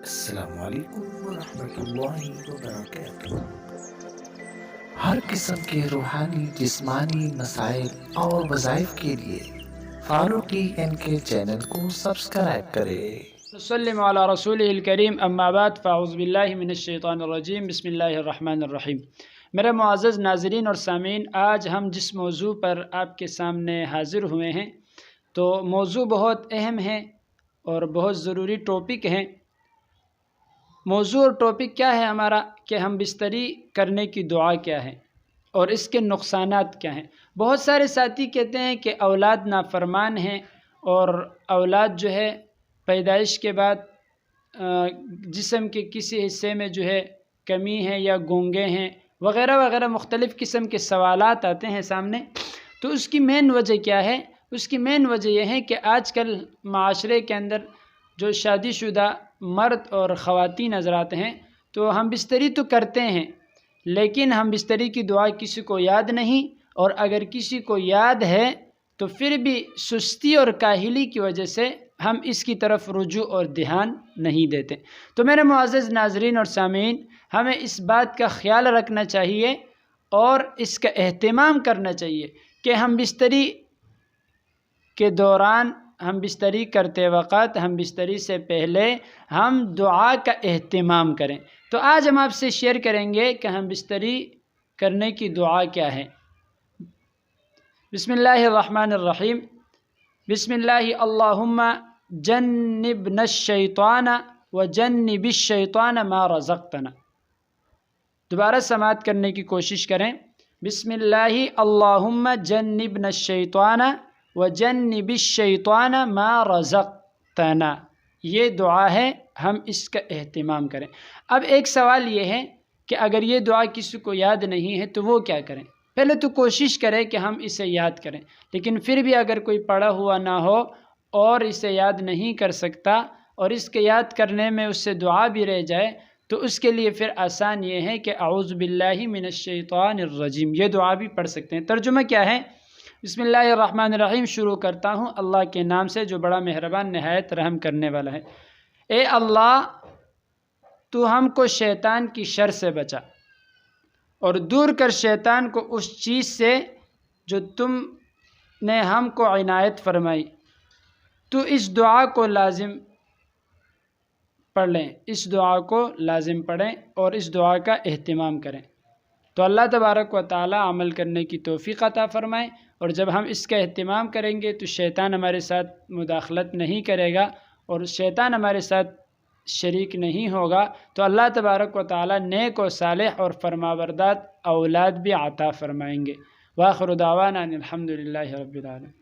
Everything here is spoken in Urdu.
السلام علیکم ورحمۃ اللہ وبرکاتہ۔ ہر قسم کے روحانی جسمانی مسائل اور وظائف کے لیے فاروق این کے چینل کو سبسکرائب کرے۔ نسلم علی رسول الکریم، اما بعد فاعوذ باللہ من الشیطان الرجیم، بسم اللہ الرحمن الرحیم۔ میرے معزز ناظرین اور سامعین، آج ہم جس موضوع پر آپ کے سامنے حاضر ہوئے ہیں تو موضوع بہت اہم ہے اور بہت ضروری ٹاپک ہے۔ موضوع اور ٹاپک کیا ہے ہمارا کہ ہم بستری کرنے کی دعا کیا ہے اور اس کے نقصانات کیا ہیں۔ بہت سارے ساتھی کہتے ہیں کہ اولاد نافرمان ہیں اور اولاد جو ہے پیدائش کے بعد جسم کے کسی حصے میں جو ہے کمی ہے یا گونگے ہیں وغیرہ وغیرہ، مختلف قسم کے سوالات آتے ہیں سامنے۔ تو اس کی مین وجہ کیا ہے؟ اس کی مین وجہ یہ ہے کہ آج کل معاشرے کے اندر جو شادی شدہ مرد اور خواتین حضرات ہیں تو ہم بستری تو کرتے ہیں، لیکن ہم بستری کی دعا کسی کو یاد نہیں، اور اگر کسی کو یاد ہے تو پھر بھی سستی اور کاہلی کی وجہ سے ہم اس کی طرف رجوع اور دھیان نہیں دیتے۔ تو میرے معزز ناظرین اور سامعین، ہمیں اس بات کا خیال رکھنا چاہیے اور اس کا اہتمام کرنا چاہیے کہ ہم بستری کے دوران، ہم بستری کرتے وقت، ہم بستری سے پہلے ہم دعا کا اہتمام کریں۔ تو آج ہم آپ سے شیئر کریں گے کہ ہم بستری کرنے کی دعا کیا ہے۔ بسم اللہ الرحمن الرحیم۔ بسم اللہ اللہم جنبنا الشیطان وجنب الشیطان ما رزقتنا۔ دوبارہ سماعت کرنے کی کوشش کریں۔ بسم اللہ اللہم جنبنا الشیطان وجنب الشیطان ما رزقتنا، یہ دعا ہے، ہم اس کا اہتمام کریں۔ اب ایک سوال یہ ہے کہ اگر یہ دعا کسی کو یاد نہیں ہے تو وہ کیا کریں؟ پہلے تو کوشش کریں کہ ہم اسے یاد کریں، لیکن پھر بھی اگر کوئی پڑھا ہوا نہ ہو اور اسے یاد نہیں کر سکتا اور اس کے یاد کرنے میں اس سے دعا بھی رہ جائے تو اس کے لیے پھر آسان یہ ہے کہ اعوذ باللہ من الشیطان الرجیم، یہ دعا بھی پڑھ سکتے ہیں۔ ترجمہ کیا ہے؟ بسم اللہ الرحمن الرحیم، شروع کرتا ہوں اللہ کے نام سے جو بڑا مہربان نہایت رحم کرنے والا ہے۔ اے اللہ، تو ہم کو شیطان کی شر سے بچا اور دور کر شیطان کو اس چیز سے جو تم نے ہم کو عنایت فرمائی۔ تو اس دعا کو لازم پڑھ لیں، اس دعا کو لازم پڑھیں اور اس دعا کا اہتمام کریں تو اللہ تبارک و تعالی عمل کرنے کی توفیق عطا فرمائے۔ اور جب ہم اس کا اہتمام کریں گے تو شیطان ہمارے ساتھ مداخلت نہیں کرے گا اور شیطان ہمارے ساتھ شریک نہیں ہوگا، تو اللہ تبارک و تعالی نیک و صالح اور فرمانبردار اولاد بھی عطا فرمائیں گے۔ وآخر دعوانا ان الحمد للہ رب العالمین۔